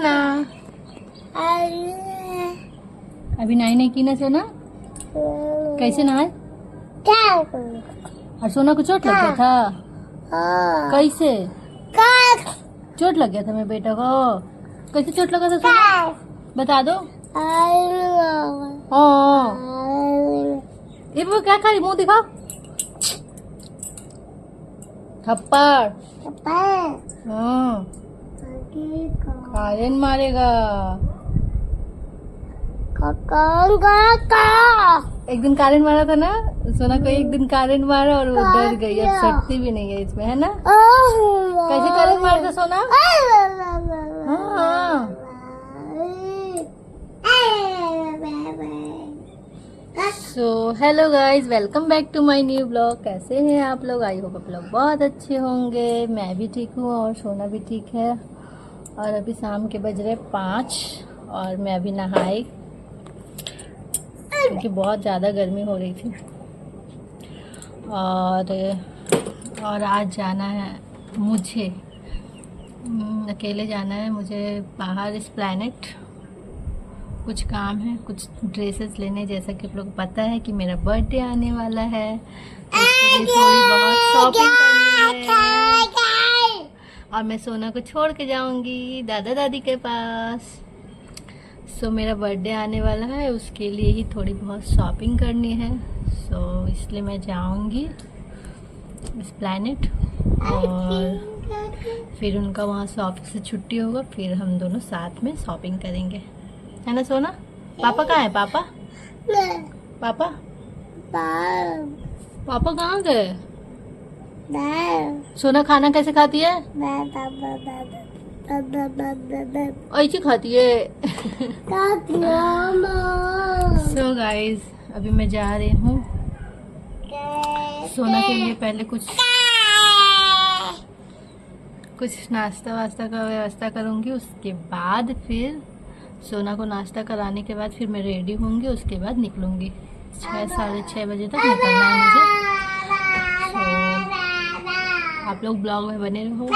ना। अभी नहाई नहीं की ना सोना? कैसे नहाए? और सोना को चोट लग गया था? कैसे चोट लग गया था मेरे बेटा को? कैसे चोट लगा था सोना? बता दो। हाँ, ये वो क्या खा रही? मुंह दिखाओ। थप्पड़। हाँ, कारेन मारेगा। एक दिन कारेन मारा था ना सोना को, एक दिन कारेन मारा और वो डर गई, अब सकती भी नहीं है इसमें, है ना? कैसे कारेन मारा था सोना? हाँ। So hello guys, welcome back to my new blog. कैसे हैं आप लोग? आई होप आप लोग बहुत अच्छे होंगे। मैं भी ठीक हूँ और सोना भी ठीक है। और अभी शाम के बज रहे 5 और मैं अभी नहाई क्योंकि बहुत ज़्यादा गर्मी हो रही थी। और आज जाना है मुझे, अकेले जाना है मुझे बाहर एस्प्लैनेड। कुछ काम है, कुछ ड्रेसेस लेने, जैसा कि आप लोग को पता है कि मेरा बर्थडे आने वाला है, तो उसके लिए थोड़ी बहुत शॉपिंग करनी है। और मैं सोना को छोड़ के जाऊंगी दादा दादी के पास। सो मेरा बर्थडे आने वाला है, उसके लिए ही थोड़ी बहुत शॉपिंग करनी है। सो इसलिए मैं जाऊंगी एस्प्लैनेड और फिर उनका वहाँ से ऑफिस से छुट्टी होगा, फिर हम दोनों साथ में शॉपिंग करेंगे, है ना सोना? पापा कहाँ है? पापा पापा पापा कहाँ गए? सोना खाना कैसे खाती है? ऐसी खाती है। सो गाइज, अभी मैं जा रही हूँ सोना के लिए। पहले कुछ नाश्ता वास्ता का व्यवस्था करूँगी, उसके बाद फिर सोना को नाश्ता कराने के बाद फिर मैं रेडी होंगी, उसके बाद निकलूंगी। 6-6:30 बजे तक निकलना है मुझे। आप लोग ब्लॉग में बने रहो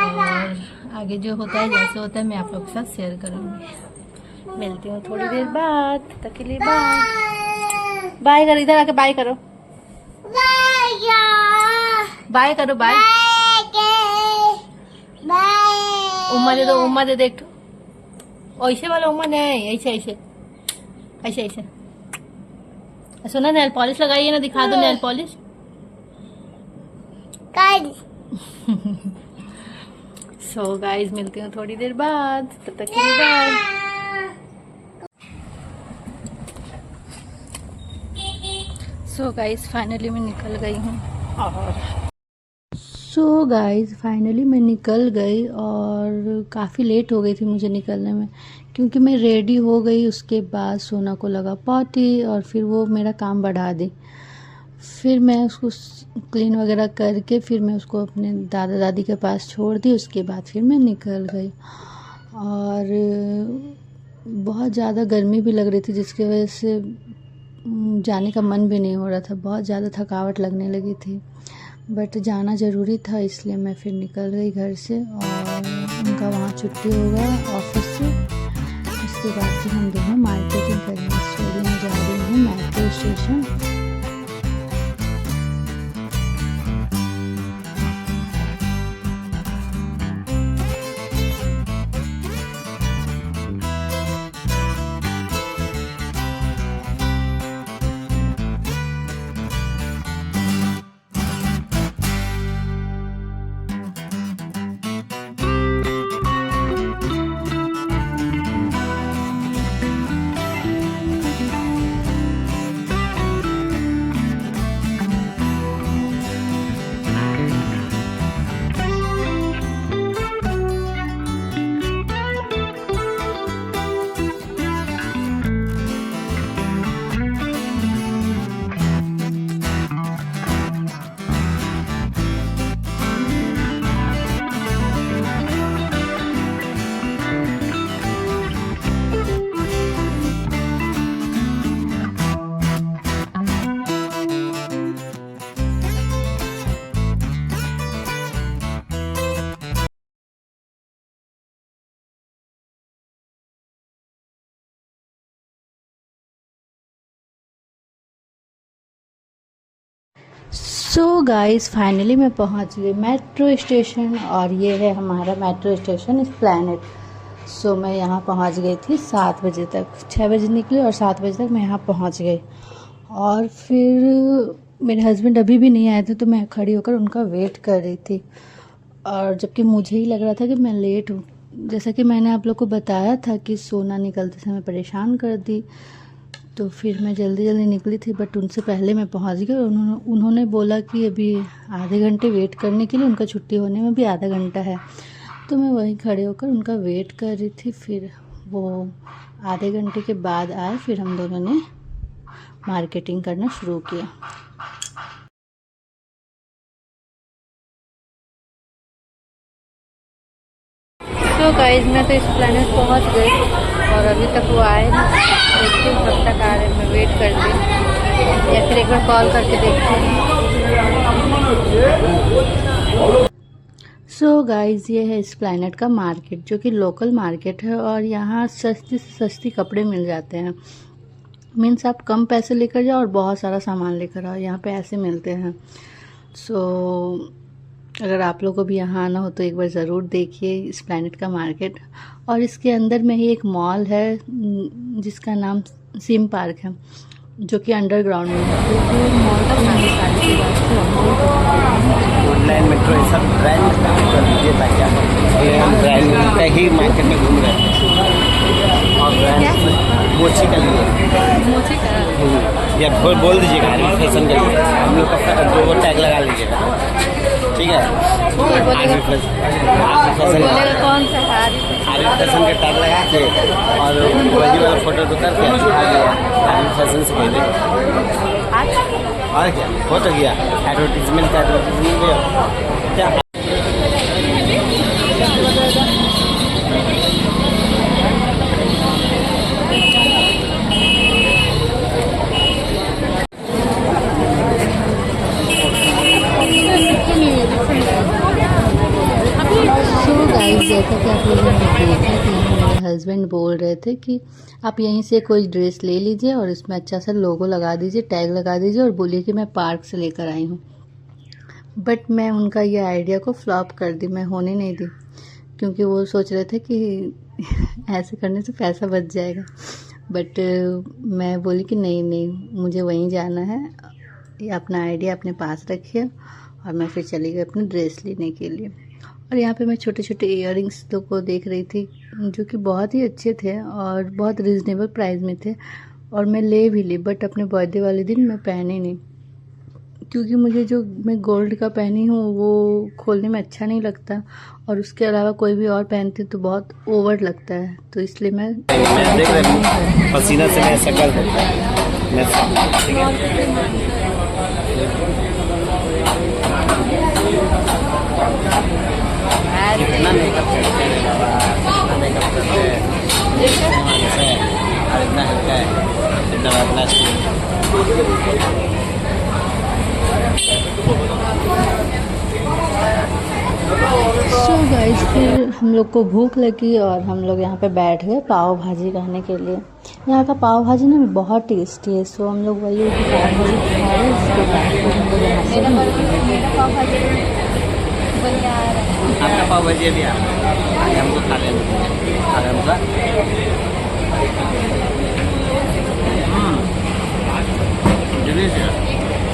और आगे जो होता है, जैसे होता है, मैं आप लोग के साथ शेयर करूंगी। मिलती हूँ थोड़ी देर बाद, तब तक के लिए बाय। बाय करो, इधर आके बाय करो, बाय करो, बाय। उम्मा दे दो, उम्मा दे दे एक। ऐसे वाला उम्मा नहीं, ऐसे ऐसे ऐसे ऐसे। सुना, नेल पॉलिश लगाइए ना, दिखा दो नेल पॉलिश। सो गाइज, मिलती हूँ थोड़ी देर बाद, तब तक के लिए बाय। सो गाइज, फाइनली मैं निकल गई हूँ मैं निकल गई और काफ़ी लेट हो गई थी मुझे निकलने में, क्योंकि मैं रेडी हो गई। उसके बाद सोना को लगा पॉटी और फिर वो मेरा काम बढ़ा दी। फिर मैं उसको क्लीन वगैरह करके फिर मैं उसको अपने दादा दादी के पास छोड़ दी। उसके बाद फिर मैं निकल गई और बहुत ज़्यादा गर्मी भी लग रही थी, जिसकी वजह से जाने का मन भी नहीं हो रहा था। बहुत ज़्यादा थकावट लगने लगी थी, बट जाना ज़रूरी था, इसलिए मैं फिर निकल गई घर से। और उनका वहाँ छुट्टी होगा ऑफिस से, उसके बाद फिर हम दोनों मार्केटिंग करेंगे। सो मैं जा रही हूँ metro station. So guys finally मैं पहुंच गई मेट्रो स्टेशन, और ये है हमारा मेट्रो स्टेशन एस्प्लैनेड। सो मैं यहाँ पहुंच गई थी 7 बजे तक, 6 बजे निकली और 7 बजे तक मैं यहाँ पहुंच गई। और फिर मेरे हस्बैंड अभी भी नहीं आए थे, तो मैं खड़ी होकर उनका वेट कर रही थी। और जबकि मुझे ही लग रहा था कि मैं लेट हूँ, जैसा कि मैंने आप लोग को बताया था कि सोना निकलते समय परेशान कर दी, तो फिर मैं जल्दी जल्दी निकली थी। बट उनसे पहले मैं पहुंच गई और उन्होंने बोला कि अभी आधे घंटे वेट करने के लिए, उनका छुट्टी होने में भी आधा घंटा है। तो मैं वहीं खड़े होकर उनका वेट कर रही थी। फिर वो आधे घंटे के बाद आए, फिर हम दोनों ने मार्केटिंग करना शुरू किया। तो गाइस मैं तो एस्प्लैनेड पहुंच गई और अभी तक वो आए नहीं। देखती हूँ कब तक आ रहे, मैं वेट करती हूँ या फिर एक बार कॉल करके देखती हूँ। सो गाइस ये है एस्प्लैनेड का मार्केट, जो कि लोकल मार्केट है, और यहाँ सस्ती से सस्ती कपड़े मिल जाते हैं। मीन्स आप कम पैसे लेकर जाओ और बहुत सारा सामान लेकर आओ, यहाँ पे ऐसे मिलते हैं। सो अगर आप लोगों को भी यहाँ आना हो तो एक बार ज़रूर देखिए एस्प्लैनेड का मार्केट। और इसके अंदर में ही एक मॉल है जिसका नाम सिम पार्क है, जो कि अंडरग्राउंड में है। तो मॉल का वुडलैंड मेट्रो ये सब ब्रांड कर लीजिए ताकि हम ब्रांड का ही मार्केट में घूम रहे हैं। और ब्रांड मोची का लिए या बोल दीजिएगा आरिफ फैशन के लिए, हम लोग का दो टैग लगा लीजिएगा, ठीक है। आरिफ फैशन कौन सा आरिफ फैशन के टैग लगा के और वही वाला फोटो तो करके आरिफ फैशन से भेज देंगे। और क्या हो तो गया, एडवर्टीजमेंट का एडवर्टीजमेंट क्या। जैसा कि आप लोगों ने देखा कि मेरे हस्बैंड बोल रहे थे कि आप यहीं से कोई ड्रेस ले लीजिए और इसमें अच्छा सा लोगो लगा दीजिए, टैग लगा दीजिए और बोलिए कि मैं पार्क से लेकर आई हूँ। बट मैं उनका ये आइडिया को फ्लॉप कर दी, मैं होने नहीं दी, क्योंकि वो सोच रहे थे कि ऐसे करने से पैसा बच जाएगा। बट मैं बोली कि नहीं नहीं, मुझे वहीं जाना है, ये अपना आइडिया अपने पास रखिए। और मैं फिर चली गई अपनी ड्रेस लेने के लिए। और यहाँ पे मैं छोटे छोटे इयररिंग्स तो को देख रही थी, जो कि बहुत ही अच्छे थे और बहुत रिजनेबल प्राइस में थे, और मैं ले भी ली। बट अपने बर्थडे वाले दिन मैं पहनी नहीं, क्योंकि मुझे जो मैं गोल्ड का पहनी हूँ वो खोलने में अच्छा नहीं लगता, और उसके अलावा कोई भी और पहनती तो बहुत ओवर लगता है, तो इसलिए मैं देख रहे पसीना से मैं शक्ल ठीक है। कितना मेकअप करते हैं बाबा, मेकअप करते हैं और इतना हल्का है, इतना इतना सो गाइस फिर हम लोग को भूख लगी और हम लोग यहाँ पे बैठ गए पाव भाजी खाने के लिए। यहाँ का पाव भाजी ना बहुत टेस्टी है। सो हम लोग वही पाव भाजी खा रहे हैं, उसके बाद फिर हम लोग यहाँ से आपका पाव भाजी भी आगे हमको खा लेंगे आराम से।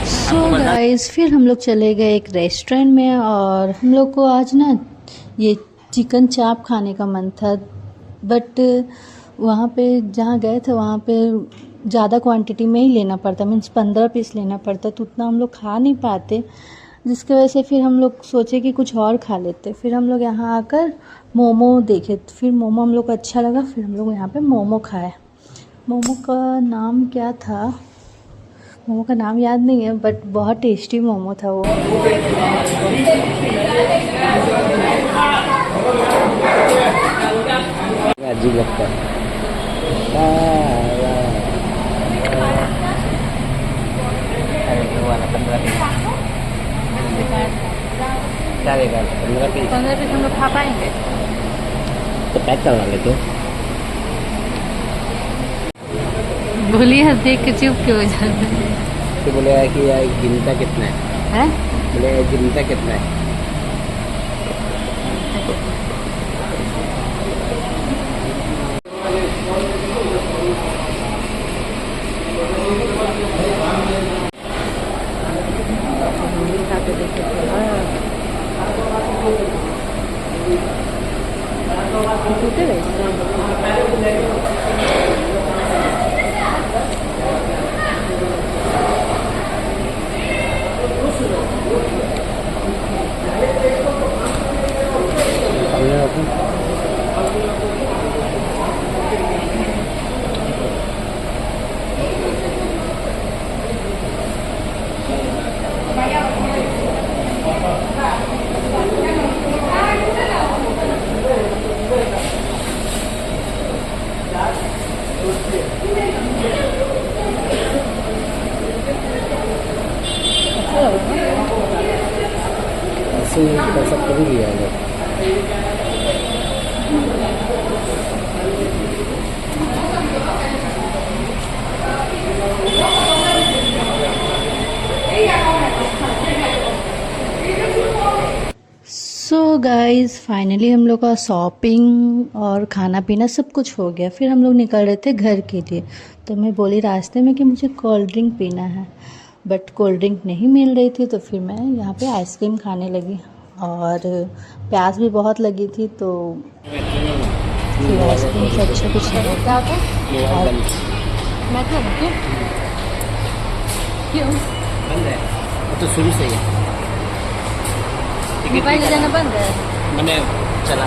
सो गाइस फिर हम लोग चले गए एक रेस्टोरेंट में, और हम लोग को आज ना ये चिकन चाप खाने का मन था। बट वहाँ पे जहाँ गए थे वहाँ पे ज़्यादा क्वांटिटी में ही लेना पड़ता, मीन्स 15 पीस लेना पड़ता, तो उतना हम लोग खा नहीं पाते, जिसकी वजह से फिर हम लोग सोचे कि कुछ और खा लेते। फिर हम लोग यहाँ आकर मोमो देखे, फिर मोमो हम लोग को अच्छा लगा, फिर हम लोग यहाँ पे मोमो खाए। मोमो का नाम क्या था, मोमो का नाम याद नहीं है, बट बहुत टेस्टी मोमो था वो। अजीब लगता है। क्या देगा 15 पीस हम लोग खा पाएंगे तो पैक करवा लेते। बोलिए, देख के चुप क्यों हो जाते हैं। तो बोलेगा कि यार गिनता कितना है। है। बोले गिनता कितना है? ऐसे कर सकते भी लिया है। सो गाइज़ फाइनली हम लोग का शॉपिंग और खाना पीना सब कुछ हो गया। फिर हम लोग निकल रहे थे घर के लिए। तो मैं बोली रास्ते में कि मुझे कोल्ड ड्रिंक पीना है, बट कोल्ड ड्रिंक नहीं मिल रही थी। तो फिर मैं यहाँ पे आइसक्रीम खाने लगी और प्यास भी बहुत लगी थी। तो फिर आइसक्रीम से अच्छा कुछ नहीं होता। और मैं क्यों बंद है वो तो शुरू से ही है। मोबाइल ले जाना बंद है। मैंने चला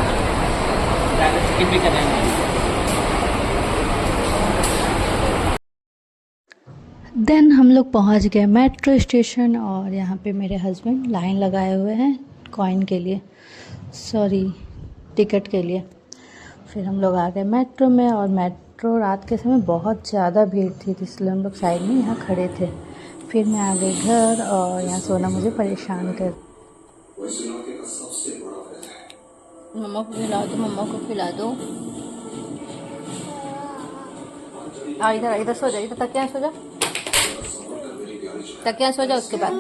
टिकट भी कराएंगे। देन हम लोग पहुँच गए मेट्रो स्टेशन और यहाँ पे मेरे हस्बैंड लाइन लगाए हुए हैं कॉइन के लिए, सॉरी टिकट के लिए। फिर हम लोग आ गए मेट्रो में और मेट्रो रात के समय बहुत ज़्यादा भीड़ थी, इसलिए हम लोग साइड में यहाँ खड़े थे। फिर मैं आ गई घर और यहाँ सोना मुझे परेशान कर। मम्मा को खिला दो, मम्मा को खिला दो। इधर इधर सो जा, इधर तकिया सो जा, तकिया सो जा। उसके बाद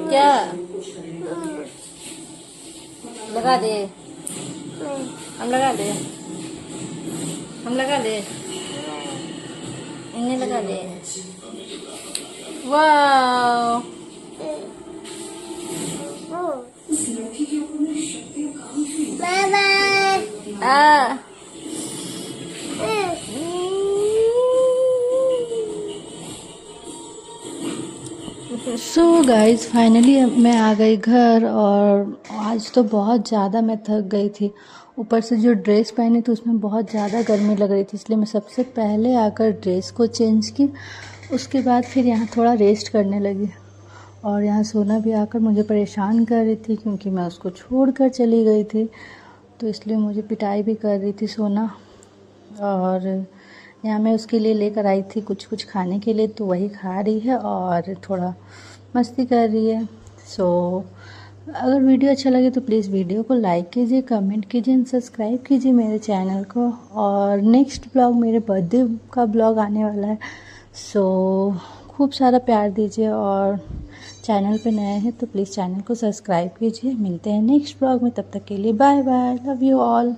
क्या लगा दे, हम लगा दे, हम लगा दे, इन्हें लगा दे। वाह सो गाइज़ फाइनली मैं आ गई घर और आज तो बहुत ज़्यादा मैं थक गई थी। ऊपर से जो ड्रेस पहनी थी उसमें बहुत ज़्यादा गर्मी लग रही थी, इसलिए मैं सबसे पहले आकर ड्रेस को चेंज की। उसके बाद फिर यहाँ थोड़ा रेस्ट करने लगी और यहाँ सोना भी आकर मुझे परेशान कर रही थी क्योंकि मैं उसको छोड़कर चली गई थी, तो इसलिए मुझे पिटाई भी कर रही थी सोना। और यहाँ मैं उसके लिए लेकर आई थी कुछ खाने के लिए, तो वही खा रही है और थोड़ा मस्ती कर रही है। सो अगर वीडियो अच्छा लगे तो प्लीज़ वीडियो को लाइक कीजिए, कमेंट कीजिए एंड सब्सक्राइब कीजिए मेरे चैनल को। और नेक्स्ट ब्लॉग मेरे बर्थडे का ब्लॉग आने वाला है, सो खूब सारा प्यार दीजिए। और चैनल पे नए हैं तो प्लीज़ चैनल को सब्सक्राइब कीजिए। मिलते हैं नेक्स्ट ब्लॉग में, तब तक के लिए bye bye, love you all.